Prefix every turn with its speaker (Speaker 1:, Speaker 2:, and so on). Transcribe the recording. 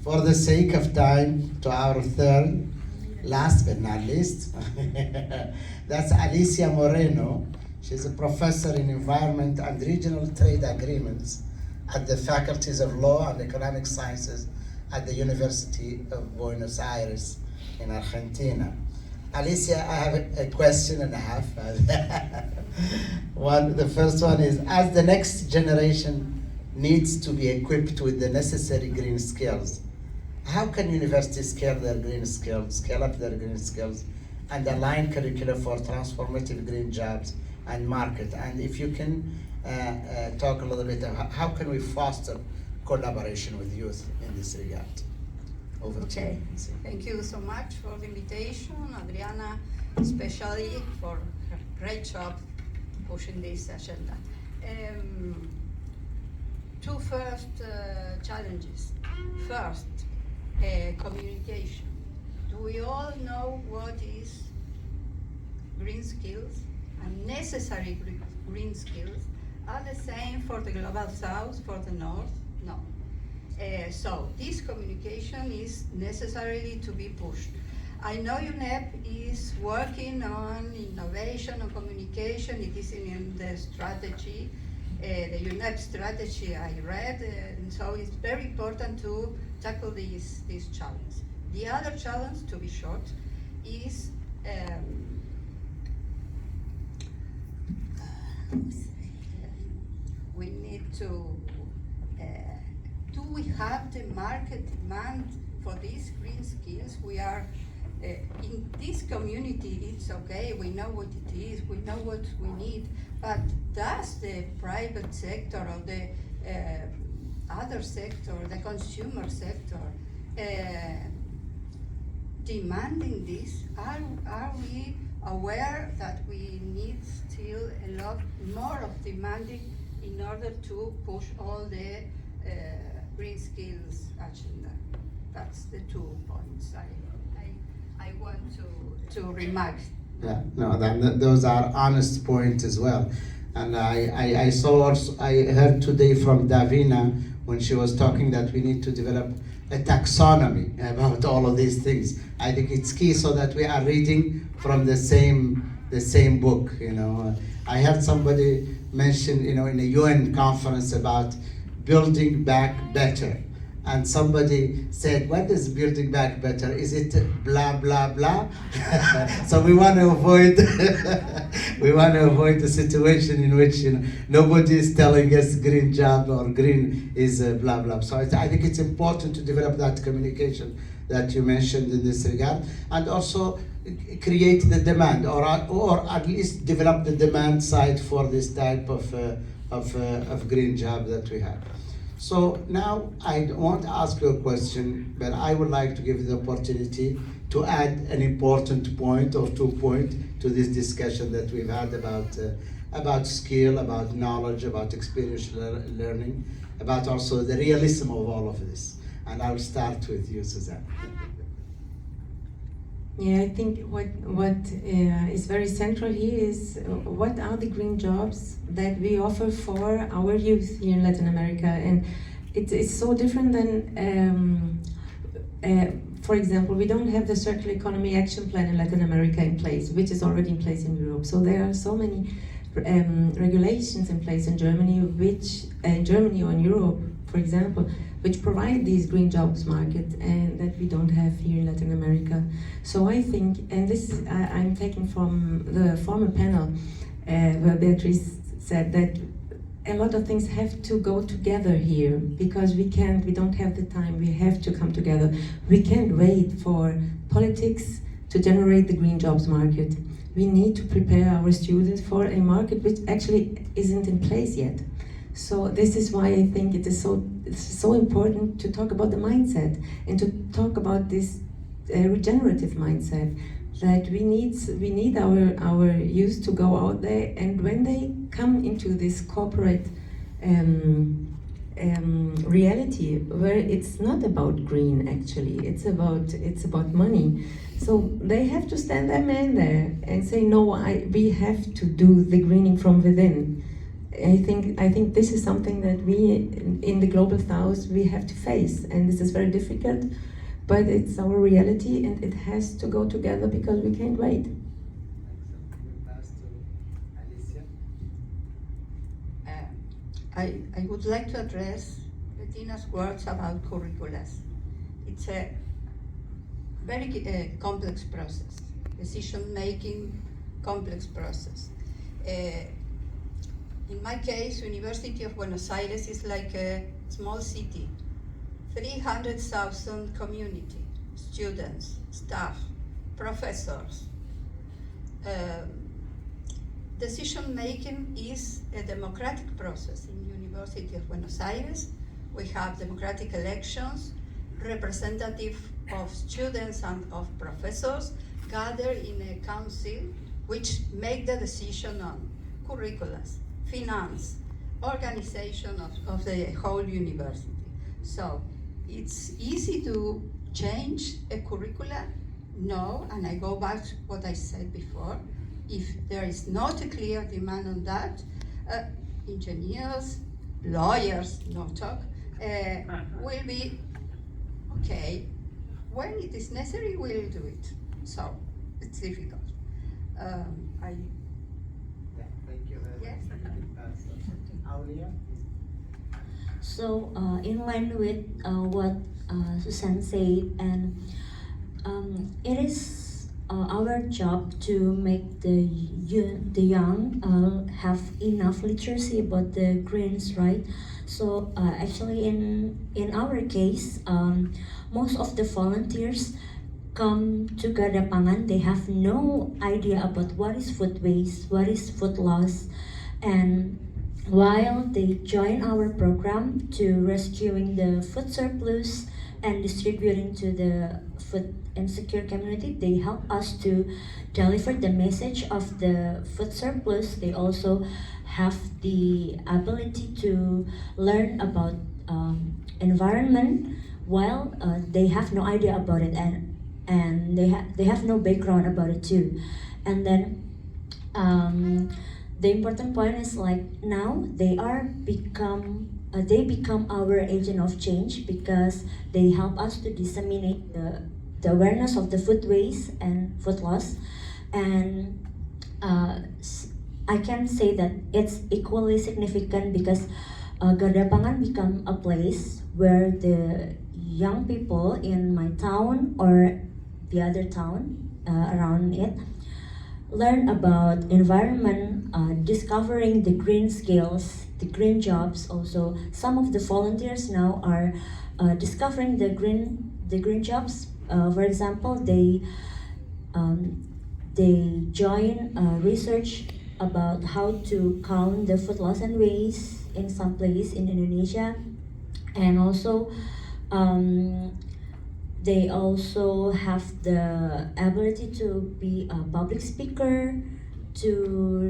Speaker 1: For the sake of time, to our third, last but not least, that's Alicia Moreno. She's a professor in environment and regional trade agreements at the faculties of law and economic sciences at the University of Buenos Aires in Argentina. Alicia, I have a question and a half. The first one is, as the next generation needs to be equipped with the necessary green skills, how can universities scale up their green skills, and align curricula for transformative green jobs and market? And if you can talk a little bit about how can we foster collaboration with youth in this regard? Over to you.
Speaker 2: Thank you so much for the invitation, Adriana, especially for her great job pushing this agenda. Two first challenges. First, communication. Do we all know what is green skills and necessary green skills are the same for the Global South, for the North? No. So this communication is necessarily to be pushed. I know UNEP is working on innovation and communication. It is in the strategy, the UNEP strategy I read, and so it's very important to tackle this challenge. The other challenge, to be short, is we need to do we have the market demand for these green skills? We are in this community, it's okay, we know what it is, we know what we need, but does the private sector or the other sector, the consumer sector, demanding this? Are we aware that we need still a lot more of demanding in order to push all the green skills agenda? That's the 2 points I want to remark.
Speaker 1: Yeah, no, those are honest points as well. And I heard today from Davina when she was talking that we need to develop a taxonomy about all of these things. I think it's key so that we are reading from the same book. I heard somebody mention, in a UN conference about building back better. And somebody said, what is building back better? Is it blah, blah, blah? So we want to avoid the situation in which nobody is telling us green job or green is blah, blah. So I think it's important to develop that communication that you mentioned in this regard, and also create the demand, or at least develop the demand side for this type of green job that we have. So now I won't ask you a question, but I would like to give you the opportunity to add an important point or 2 points to this discussion that we've had about skill, about knowledge, about experiential learning, about also the realism of all of this. And I'll start with you, Suzanne.
Speaker 3: Yeah, I think what is very central here is what are the green jobs that we offer for our youth here in Latin America, and it's so different than, for example, we don't have the Circular Economy Action Plan in Latin America in place, which is already in place in Europe. So there are so many regulations in place in Germany, or in Europe, for example, which provide these green jobs market and that we don't have here in Latin America. So I think, and this is, I'm taking from the former panel where Beatrice said that a lot of things have to go together here because we don't have the time, we have to come together. We can't wait for politics to generate the green jobs market. We need to prepare our students for a market which actually isn't in place yet. So this is why I think it's so important to talk about the mindset and to talk about this regenerative mindset, that we need our youth to go out there, and when they come into this corporate reality where it's not about green, actually it's about money, so they have to stand their man there and say, no, we have to do the greening from within. I think this is something that we in the global south we have to face, and this is very difficult, but it's our reality and it has to go together because we can't wait.
Speaker 2: I would like to address Bettina's words about curriculum. It's a very complex process, decision-making complex process. In my case, University of Buenos Aires is like a small city, 300,000 community, students, staff, professors. Decision-making is a democratic process in University of Buenos Aires. We have democratic elections, representative of students and of professors gather in a council which make the decision on curricula, finance, organization of the whole university. So it's easy to change a curricula? No, and I go back to what I said before. If there is not a clear demand on that, engineers, lawyers, no talk, will be okay. When it is necessary, we'll do it. So it's difficult.
Speaker 1: Thank you very
Speaker 2: Yes.
Speaker 1: much. Aulia?
Speaker 4: So, in line with what Susan said, and it is our job to make the young have enough literacy about the greens, right? So, actually, in our case, most of the volunteers come to Garda Pangan. They have no idea about what is food waste, what is food loss, and while they join our program to rescuing the food surplus and distributing to the food insecure community, they help us to deliver the message of the food surplus. They also have the ability to learn about environment while they have no idea about it, and they have no background about it too. And then the important point is like now they become our agent of change because they help us to disseminate the awareness of the food waste and food loss. And I can say that it's equally significant because Garda Pangan become a place where the young people in my town or the other town around it learn about environment, discovering the green skills, the green jobs. Also, some of the volunteers now are discovering the green jobs. For example, they join research about how to count the food loss and waste in some place in Indonesia, and also they also have the ability to be a public speaker, to